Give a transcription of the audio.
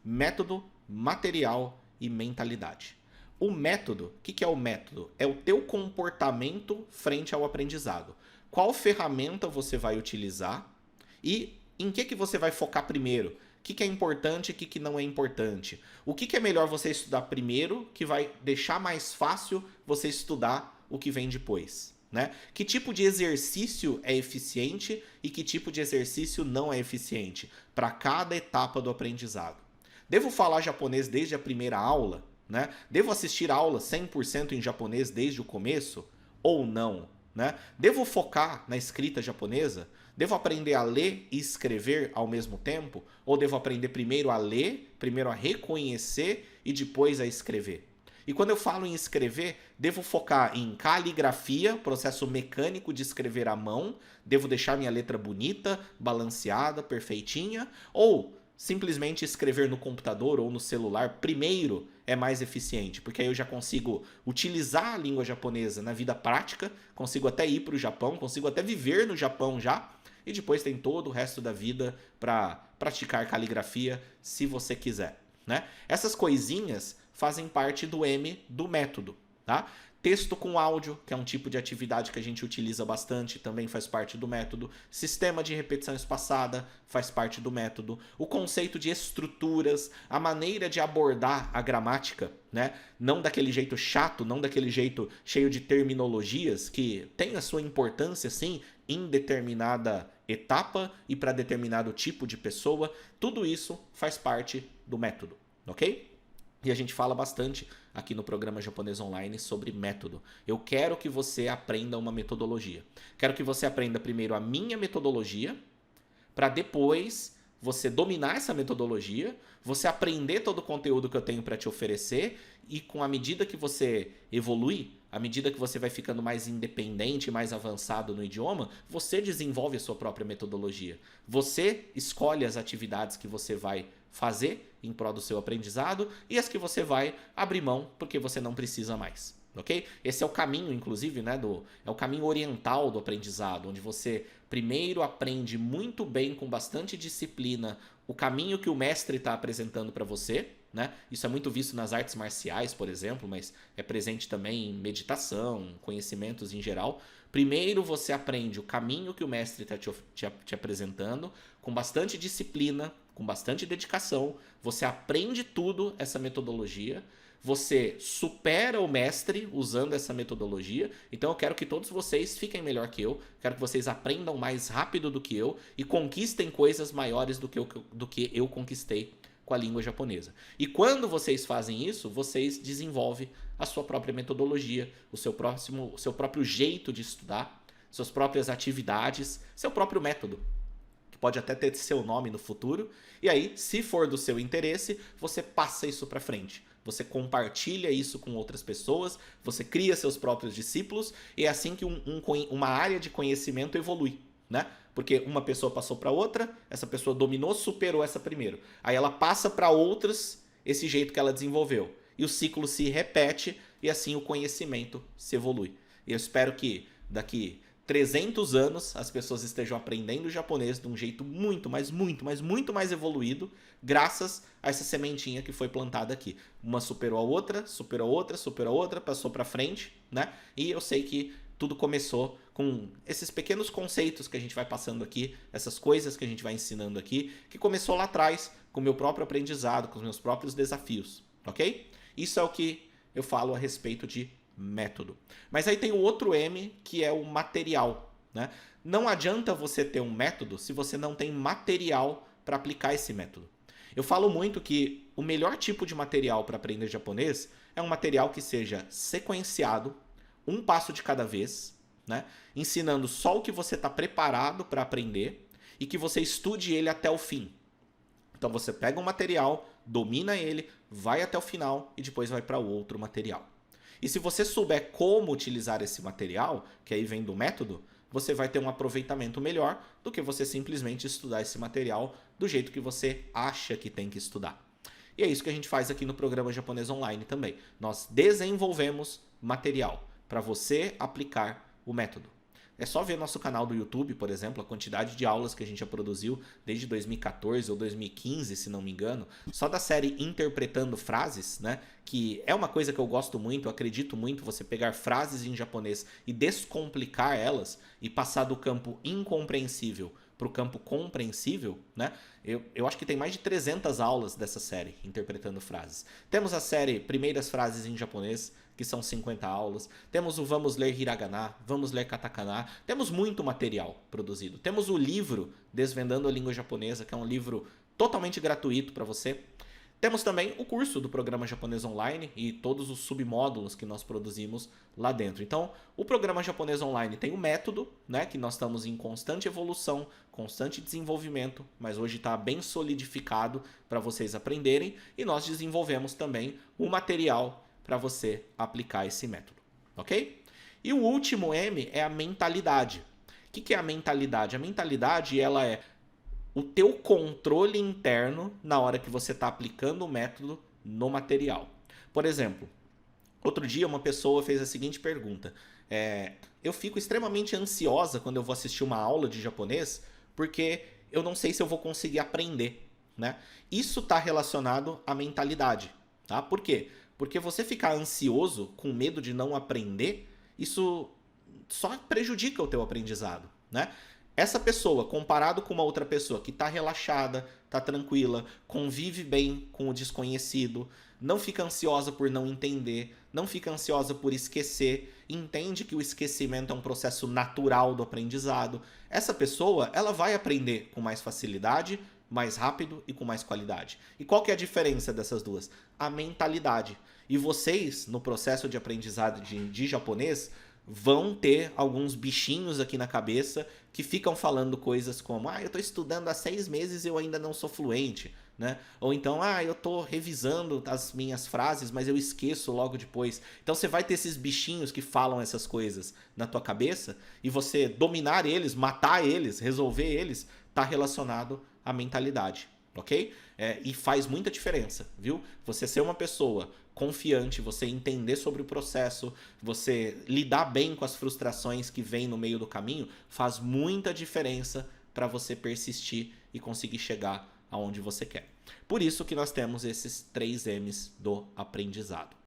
método, material e mentalidade. O método, o que é o método? É o teu comportamento frente ao aprendizado. Qual ferramenta você vai utilizar e em que você vai focar primeiro? O que é importante e o que não é importante? O que é melhor você estudar primeiro, que vai deixar mais fácil você estudar o que vem depois? Né? Que tipo de exercício é eficiente e que tipo de exercício não é eficiente para cada etapa do aprendizado? Devo falar japonês desde a primeira aula? Né? Devo assistir a aula 100% em japonês desde o começo? Ou não? Né? Devo focar na escrita japonesa? Devo aprender a ler e escrever ao mesmo tempo? Ou devo aprender primeiro a ler, primeiro a reconhecer e depois a escrever? E quando eu falo em escrever, devo focar em caligrafia, processo mecânico de escrever à mão, devo deixar minha letra bonita, balanceada, perfeitinha, ou simplesmente escrever no computador ou no celular primeiro é mais eficiente, porque aí eu já consigo utilizar a língua japonesa na vida prática, consigo até ir para o Japão, consigo até viver no Japão já, e depois tem todo o resto da vida para praticar caligrafia se você quiser. Né? Essas coisinhas fazem parte do M do método. Tá? Texto com áudio, que é um tipo de atividade que a gente utiliza bastante, também faz parte do método. Sistema de repetição espaçada faz parte do método. O conceito de estruturas, a maneira de abordar a gramática, né? Não daquele jeito chato, não daquele jeito cheio de terminologias, que tem a sua importância, sim, em determinada etapa e para determinado tipo de pessoa. Tudo isso faz parte do método, ok? E a gente fala bastante aqui no programa Japonês Online sobre método. Eu quero que você aprenda uma metodologia. Quero que você aprenda primeiro a minha metodologia, para depois você dominar essa metodologia, você aprender todo o conteúdo que eu tenho para te oferecer e com a medida que você evolui, à medida que você vai ficando mais independente, mais avançado no idioma, você desenvolve a sua própria metodologia. Você escolhe as atividades que você vai fazer em prol do seu aprendizado e as que você vai abrir mão porque você não precisa mais. Ok? Esse é o caminho, inclusive, né, é o caminho oriental do aprendizado, onde você primeiro aprende muito bem, com bastante disciplina, o caminho que o mestre está apresentando para você. Né? Isso é muito visto nas artes marciais, por exemplo, mas é presente também em meditação, conhecimentos em geral. Primeiro você aprende o caminho que o mestre está te apresentando, com bastante disciplina, com bastante dedicação. Você aprende tudo essa metodologia. Você supera o mestre usando essa metodologia. Então eu quero que todos vocês fiquem melhor que eu. Quero que vocês aprendam mais rápido do que eu e conquistem coisas maiores do que eu conquistei com a língua japonesa. E quando vocês fazem isso, vocês desenvolvem a sua própria metodologia, o seu próprio jeito de estudar, suas próprias atividades, seu próprio método, que pode até ter seu nome no futuro. E aí, se for do seu interesse, você passa isso para frente. Você compartilha isso com outras pessoas, você cria seus próprios discípulos, e é assim que uma área de conhecimento evolui. Né? Porque uma pessoa passou para outra, essa pessoa dominou, superou essa primeiro. Aí ela passa para outras esse jeito que ela desenvolveu. E o ciclo se repete e assim o conhecimento se evolui. E eu espero que daqui 300 anos as pessoas estejam aprendendo japonês de um jeito muito, mas muito mais evoluído, graças a essa sementinha que foi plantada aqui. Uma superou a outra, superou a outra, superou a outra, passou para frente, né? E eu sei que tudo começou com esses pequenos conceitos que a gente vai passando aqui, essas coisas que a gente vai ensinando aqui, que começou lá atrás com o meu próprio aprendizado, com os meus próprios desafios, ok? Isso é o que eu falo a respeito de método. Mas aí tem o outro M, que é o material, né? Não adianta você ter um método se você não tem material para aplicar esse método. Eu falo muito que o melhor tipo de material para aprender japonês é um material que seja sequenciado, um passo de cada vez, né? Ensinando só o que você está preparado para aprender e que você estude ele até o fim. Então você pega um material, domina ele, vai até o final e depois vai para outro material. E se você souber como utilizar esse material, que aí vem do método, você vai ter um aproveitamento melhor do que você simplesmente estudar esse material do jeito que você acha que tem que estudar. E é isso que a gente faz aqui no programa Japonês Online também. Nós desenvolvemos material para você aplicar o método. É só ver nosso canal do YouTube, por exemplo, a quantidade de aulas que a gente já produziu desde 2014 ou 2015, se não me engano, só da série Interpretando Frases, né? Que é uma coisa que eu gosto muito, eu acredito muito, você pegar frases em japonês e descomplicar elas e passar do campo incompreensível para o campo compreensível, né? Eu acho que tem mais de 300 aulas dessa série, Interpretando Frases. Temos a série Primeiras Frases em Japonês, que são 50 aulas. Temos o Vamos Ler Hiragana, Vamos Ler Katakana. Temos muito material produzido. Temos o livro Desvendando a Língua Japonesa, que é um livro totalmente gratuito para você. Temos também o curso do programa Japonês Online e todos os submódulos que nós produzimos lá dentro. Então, o programa Japonês Online tem o método, né, que nós estamos em constante evolução, constante desenvolvimento, mas hoje está bem solidificado para vocês aprenderem. E nós desenvolvemos também o material para você aplicar esse método, ok? E o último M é a mentalidade. O que é a mentalidade? A mentalidade, ela é o teu controle interno na hora que você está aplicando o método no material. Por exemplo, outro dia uma pessoa fez a seguinte pergunta. Eu fico extremamente ansiosa quando eu vou assistir uma aula de japonês porque eu não sei se eu vou conseguir aprender, né? Isso está relacionado à mentalidade, tá? Por quê? Porque você ficar ansioso, com medo de não aprender, isso só prejudica o teu aprendizado, né? Essa pessoa, comparado com uma outra pessoa que está relaxada, está tranquila, convive bem com o desconhecido, não fica ansiosa por não entender, não fica ansiosa por esquecer, entende que o esquecimento é um processo natural do aprendizado, essa pessoa ela vai aprender com mais facilidade, mais rápido e com mais qualidade. E qual que é a diferença dessas duas? A mentalidade. E vocês, no processo de aprendizado de japonês, vão ter alguns bichinhos aqui na cabeça que ficam falando coisas como eu estou estudando há 6 meses e eu ainda não sou fluente, né? Ou então, eu estou revisando as minhas frases, mas eu esqueço logo depois. Então você vai ter esses bichinhos que falam essas coisas na tua cabeça e você dominar eles, matar eles, resolver eles, está relacionado à mentalidade, ok? E faz muita diferença, viu? Você ser uma pessoa confiante, você entender sobre o processo, você lidar bem com as frustrações que vêm no meio do caminho, faz muita diferença para você persistir e conseguir chegar aonde você quer. Por isso que nós temos esses 3 M's do aprendizado.